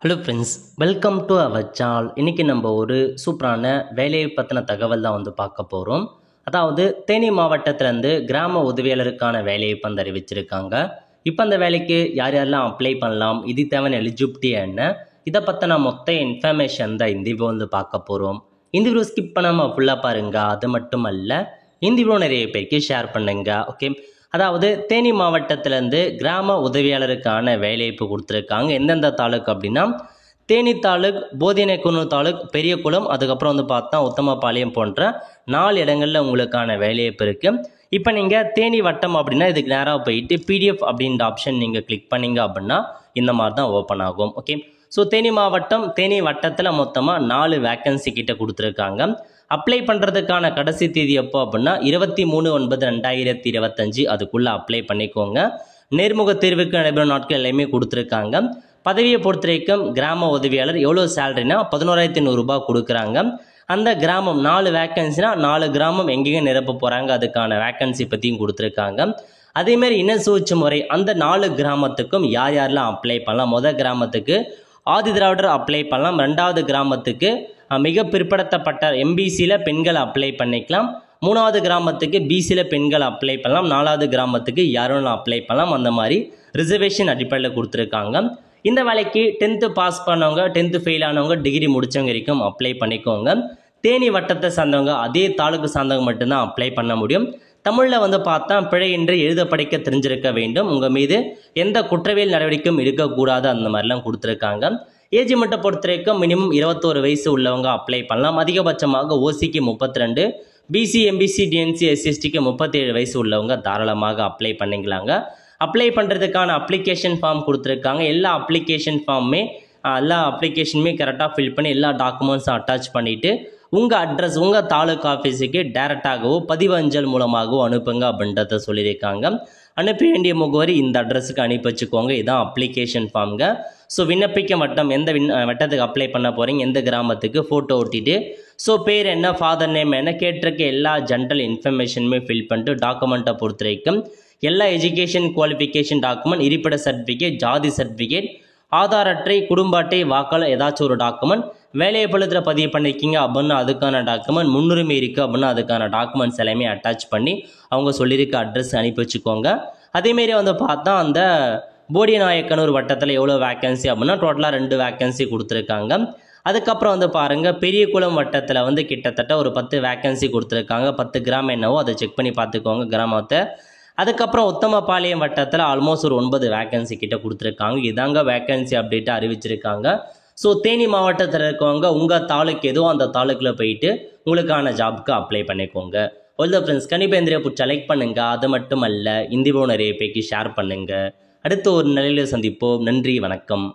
Hello friends, welcome to our channel. இன்றைக்கி நம்ம ஒரு சூப்பரான வேலையை பற்றின தகவல் தான் பார்க்க போகிறோம். அதாவது தேனி மாவட்டத்திலேருந்து கிராம உதவியாளருக்கான வேலையை அறிவிச்சிருக்காங்க. இப்போ அந்த வேலைக்கு யார் யாரெல்லாம் அப்ளை பண்ணலாம், இது தேவையான எலிஜிபிலிட்டி என்ன, இதை பற்றின மொத்த இன்ஃபர்மேஷன் தான் இந்த வீடியோ பார்க்க போகிறோம். இந்த வீடியோ ஸ்கிப் பண்ணாமல் ஃபுல்லாக பாருங்கள். அது மட்டும் அல்ல, இந்த வீடியோ நிறைய பேருக்கு ஷேர் பண்ணுங்க. ஓகே, அதாவது தேனி மாவட்டத்திலேருந்து கிராம உதவியாளருக்கான வேலைவாய்ப்பு கொடுத்துருக்காங்க. எந்தெந்த தாலுக்கு அப்படின்னா தேனி தாலுக், போதியனைக்குன்னூர் தாலுக், பெரியகுளம், அதுக்கப்புறம் பார்த்தா உத்தமபாளையம் போன்ற 4 இடங்களில் உங்களுக்கான வேலைவாய்ப்பு இருக்குது. இப்போ நீங்கள் தேனி வட்டம் அப்படின்னா இதுக்கு நேராக போயிட்டு பிடிஎஃப் அப்படின்ற ஆப்ஷன் நீங்கள் கிளிக் பண்ணிங்க அப்படின்னா இந்த மாதிரி தான் ஓப்பன் ஆகும். ஓகே, ஸோ தேனி மாவட்டம் தேனி வட்டத்தில் மொத்தமாக 4 வேக்கன்சி கிட்ட கொடுத்துருக்காங்க. அப்ளை பண்ணுறதுக்கான கடைசி தேதி எப்போ அப்படின்னா 23/9/2025 அதுக்குள்ளே அப்ளை பண்ணிக்கோங்க. நேர்முக தேர்வுக்கு நடைபெறும் நாட்கள் எல்லாமே கொடுத்துருக்காங்க. பதவியை பொறுத்த வரைக்கும் கிராம உதவியாளர் எவ்வளோ சேலரினா 11,500 ரூபாய் கொடுக்குறாங்க. அந்த கிராமம் 4 வேக்கன்சினா 4 கிராமம் எங்கெங்கே நிரப்ப போகிறாங்க அதுக்கான வேக்கன்சி பற்றியும் கொடுத்துருக்காங்க. அதேமாரி இன சூழ்ச்சி முறை அந்த 4 கிராமத்துக்கும் யார் யாரெல்லாம் அப்ளை பண்ணலாம். முதல் கிராமத்துக்கு ஆதி திராவிடர் அப்ளை பண்ணலாம். 2வது கிராமத்துக்கு மிக பிற்படுத்தப்பட்ட எம்பிசியில் பெண்கள் அப்ளை பண்ணிக்கலாம். 3வது கிராமத்துக்கு பிசியில் பெண்கள் அப்ளை பண்ணலாம். 4வது கிராமத்துக்கு யாரும் அப்ளை பண்ணலாம். அந்த மாதிரி ரிசர்வேஷன் அடிப்படையில் கொடுத்துருக்காங்க. இந்த வேலைக்கு 10th பாஸ் பண்ணவங்க, 10th ஃபெயில் ஆனவங்க, டிகிரி முடித்தவங்க வரைக்கும் அப்ளை பண்ணிக்கோங்க. தேனி வட்டத்தை சார்ந்தவங்க, அதே தாலுக்கு சார்ந்தவங்க மட்டும்தான் அப்ளை பண்ண முடியும். தமிழில் பார்த்தா பிழையின்றி எழுத படிக்க தெரிஞ்சிருக்க வேண்டும். உங்கள் மீது எந்த குற்றவியல் நடவடிக்கையும் இருக்கக்கூடாது. அந்த மாதிரிலாம் கொடுத்துருக்காங்க. ஏஜ் மட்டும் பொறுத்த வரைக்கும் மினிமம் 21 வயசு உள்ளவங்க அப்ளை பண்ணலாம். அதிகபட்சமாக ஓசிக்கு 32, பிசி, எம்பிசி, டிஎன்சி, எஸ்சிஎஸ்டிக்கு 37 வயசு உள்ளவங்க தாராளமாக அப்ளை பண்ணிக்கலாங்க. அப்ளை பண்ணுறதுக்கான அப்ளிகேஷன் ஃபார்ம் கொடுத்துருக்காங்க. எல்லா அப்ளிகேஷனுமே கரெக்டாக ஃபில் பண்ணி எல்லா டாக்குமெண்ட்ஸும் அட்டாச் பண்ணிவிட்டு உங்கள் அட்ரஸ், உங்கள் தாலுக் ஆஃபீஸுக்கு டேரெக்டாகவோ பதிவு அஞ்சல் மூலமாகவோ அனுப்புங்க அப்படின்றத சொல்லியிருக்காங்க. அனுப்ப வேண்டிய முகவரி இந்த அட்ரஸுக்கு அனுப்பி வச்சுக்கோங்க. இதுதான் அப்ளிகேஷன் ஃபார்முங்க. ஸோ விண்ணப்பிக்க வட்டம், எந்த வட்டத்துக்கு அப்ளை பண்ண போகிறீங்க, எந்த கிராமத்துக்கு, ஃபோட்டோ ஒட்டிட்டு ஸோ பேர் என்ன, ஃபாதர் நேம் என்ன, கேட்டிருக்க எல்லா ஜென்ரல் இன்ஃபர்மேஷனுமே ஃபில் பண்ணிட்டு டாக்குமெண்ட்டை பொறுத்த வரைக்கும் எல்லா எஜுகேஷன் குவாலிஃபிகேஷன் டாக்குமெண்ட், இருப்பிட சர்டிஃபிகேட், ஜாதி சர்டிஃபிகேட், ஆதார் அட்டை, குடும்ப அட்டை, வாக்காளர் ஏதாச்சும் ஒரு டாக்குமெண்ட், வேலையை பழுத்தில் பதிவு பண்ணியிருக்கீங்க அப்படின்னா அதுக்கான டாக்குமெண்ட், முன்னுரிமை இருக்குது அப்படின்னா அதுக்கான டாக்குமெண்ட்ஸ் எல்லாமே அட்டாச் பண்ணி அவங்க சொல்லியிருக்க அட்ரஸ் அனுப்பி வச்சுக்கோங்க. அதேமாரி பார்த்தா அந்த போடிநாயக்கனூர் வட்டத்தில் எவ்வளோ வேக்கன்சி அப்படின்னா டோட்டலாக 2 வேக்கன்சி கொடுத்துருக்காங்க. அதுக்கப்புறம் பாருங்கள், பெரியகுளம் வட்டத்தில் கிட்டத்தட்ட ஒரு 10 வேக்கன்சி கொடுத்துருக்காங்க. 10 கிராமம் என்னவோ அதை செக் பண்ணி பார்த்துக்கோங்க கிராமத்தை. அதுக்கப்புறம் உத்தமபாளையம் வட்டத்தில் ஆல்மோஸ்ட் ஒரு 9 வேக்கன்சி கிட்ட கொடுத்துருக்காங்க. இதாங்க வேக்கன்சி அப்டேட்டை அறிவிச்சிருக்காங்க. ஸோ தேனி மாவட்டத்தில் இருக்கவங்க உங்கள் தாலுக்கு ஏதோ அந்த தாலுக்கில் போயிட்டு உங்களுக்கான ஜாப்க்கு அப்ளை பண்ணிக்கோங்க. ஒல்ல ஃப்ரெண்ட்ஸ், கண்டிப்பாக இந்த பிடிச்சா லைக் பண்ணுங்கள். அது மட்டும் அல்ல, இந்த வீடியோ நிறைய பேருக்கு ஷேர் பண்ணுங்கள். அடுத்த ஒரு நிலையில் சந்திப்போம். நன்றி, வணக்கம்.